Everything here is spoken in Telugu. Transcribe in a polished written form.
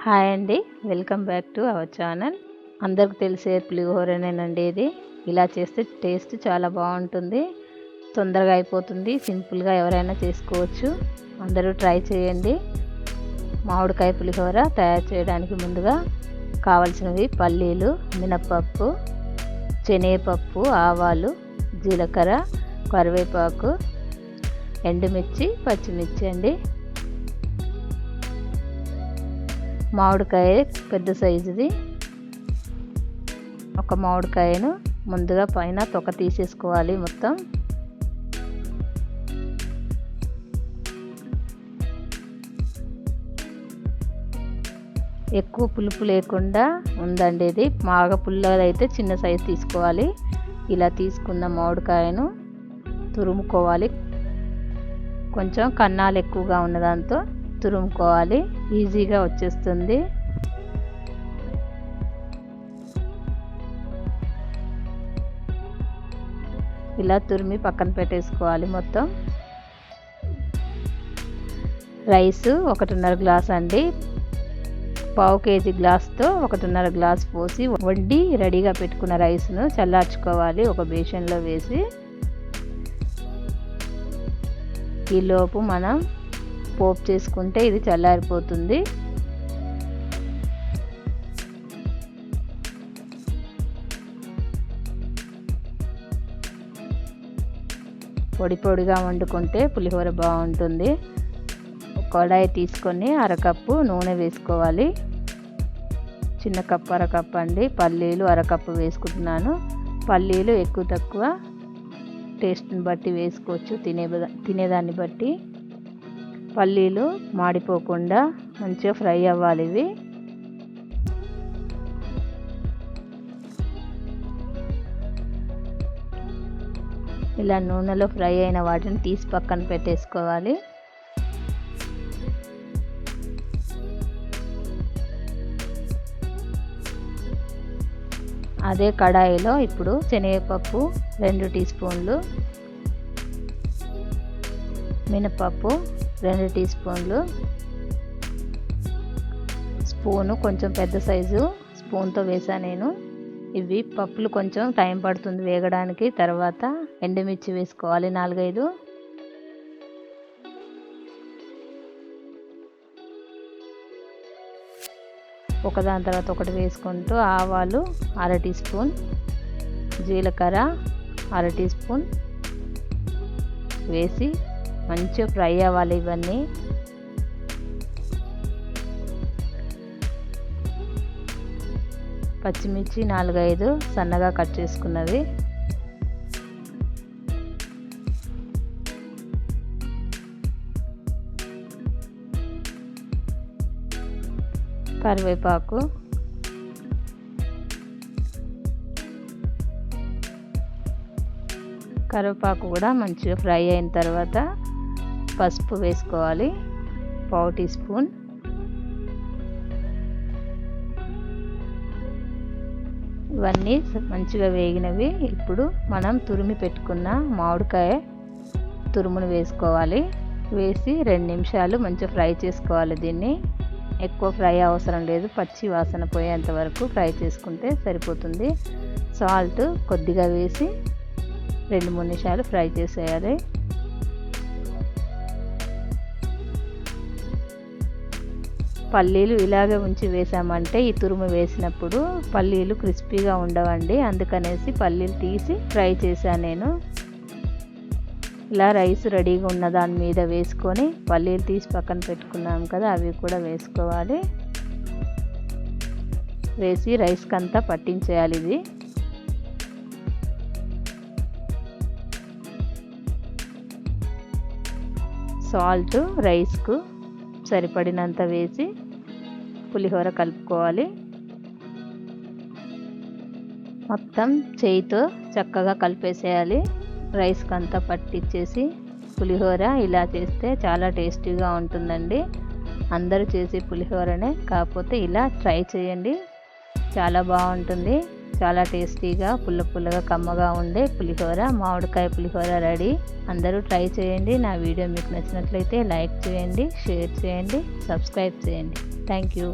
హాయ్ అండి, welcome back to our channel. అందరికి తెలిసే పులిహోరనేనండి ఇది. ఇలా చేస్తే టేస్ట్ చాలా బాగుంటుంది, తొందరగా అయిపోతుంది, సింపుల్గా ఎవరైనా చేసుకోవచ్చు. అందరూ ట్రై చేయండి. మామిడికాయ పులిహోర తయారు చేయడానికి ముందుగా కావలసినవి పల్లీలు, మినప్పప్పు, శనగపప్పు, ఆవాలు, జీలకర్ర, కరివేపాకు, ఎండుమిర్చి, పచ్చిమిర్చి అండి. మామిడికాయ పెద్ద సైజుది. ఒక మామిడికాయను ముందుగా పైన తొక్క తీసేసుకోవాలి మొత్తం. ఎక్కువ పులుపు లేకుండా ఉందండి ఇది. బాగా పుల్లదైతే చిన్న సైజు తీసుకోవాలి. ఇలా తీసుకున్న మామిడికాయను తురుముకోవాలి. కొంచెం కన్నాలు ఎక్కువగా ఉన్నదాంతో తురుముకోవాలి, ఈజీగా వచ్చేస్తుంది. ఇలా తురిమి పక్కన పెట్టేసుకోవాలి మొత్తం. రైస్ 1.5 గ్లాస్ అండి. పావు కేజీ గ్లాస్తో 1.5 గ్లాస్ పోసి వండి రెడీగా పెట్టుకున్న రైస్ను చల్లార్చుకోవాలి ఒక బేషన్లో వేసి. ఈలోపు మనం పోపు చేసుకుంటే ఇది చల్లారిపోతుంది. పొడి పొడిగా వండుకుంటే పులిహోర బాగుంటుంది. కడాయి తీసుకొని అరకప్పు నూనె వేసుకోవాలి. చిన్న కప్పు అరకప్పు అండి. పల్లీలు అరకప్పు వేసుకుంటున్నాను. పల్లీలు ఎక్కువ తక్కువ టేస్ట్ని బట్టి వేసుకోవచ్చు, తినేదాన్ని బట్టి. పల్లీలు మాడిపోకుండా మంచిగా ఫ్రై అవ్వాలి ఇవి. ఇలా నూనెలో ఫ్రై అయిన వాటిని తీసి పక్కన పెట్టేసుకోవాలి. అదే కడాయిలో ఇప్పుడు శనగపప్పు 2 టీ స్పూన్లు, మినపప్పు 2 టీ స్పూన్లు, స్పూను కొంచెం పెద్ద సైజు స్పూన్తో వేసా నేను. ఇవి పప్పులు కొంచెం టైం పడుతుంది వేగడానికి. తర్వాత ఎండుమిర్చి వేసుకోవాలి 4-5. ఒకదాని తర్వాత ఒకటి వేసుకుంటూ ఆవాలు 1/2 టీ స్పూన్, జీలకర్ర 1/2 టీ స్పూన్ వేసి మంచిగా ఫ్రై అవ్వాలి ఇవన్నీ. పచ్చిమిర్చి 4-5 సన్నగా కట్ చేసుకున్నవి, కరివేపాకు, కూడా మంచిగా ఫ్రై అయిన తర్వాత పసుపు వేసుకోవాలి 1/4 టీ స్పూన్. ఇవన్నీ మంచిగా వేగినవి. ఇప్పుడు మనం తురిమి పెట్టుకున్న మామిడికాయ తురుమును వేసుకోవాలి. వేసి 2 నిమిషాలు మంచిగా ఫ్రై చేసుకోవాలి. దీన్ని ఎక్కువ ఫ్రై అవసరం లేదు, పచ్చి వాసన పోయేంత వరకు ఫ్రై చేసుకుంటే సరిపోతుంది. సాల్ట్ కొద్దిగా వేసి 2-3 నిమిషాలు ఫ్రై చేసేయాలి. పల్లీలు ఇలాగే ఉంచి వేసామంటే ఈ తురుము వేసినప్పుడు పల్లీలు క్రిస్పీగా ఉండవండి. అందుకనేసి పల్లీలు తీసి ఫ్రై చేశాను నేను. ఇలా రైస్ రెడీగా ఉన్న దాని మీద వేసుకొని పల్లీలు తీసి పక్కన పెట్టుకున్నాం కదా, అవి కూడా వేసుకోవాలి. వేసి రైస్కి అంతా పట్టించేయాలి ఇది. సాల్ట్ రైస్కు సరిపడినంత వేసి పులిహోర కలుపుకోవాలి. మొత్తం చేయితో చక్కగా కలిపేసేయాలి. రైస్కి అంతా పట్టించేసి పులిహోర ఇలా చేస్తే చాలా టేస్టీగా ఉంటుందండి. అందరూ చేసే పులిహోరనే, కాకపోతే ఇలా ట్రై చేయండి, చాలా బాగుంటుంది. చాలా టేస్టీగా పుల్ల పుల్లగా కమ్మగా ఉండే పులిహోర, మామిడికాయ పులిహోర రెడీ. అందరూ ట్రై చేయండి. నా వీడియో మీకు నచ్చినట్లయితే లైక్ చేయండి, షేర్ చేయండి, సబ్స్క్రైబ్ చేయండి. Thank you.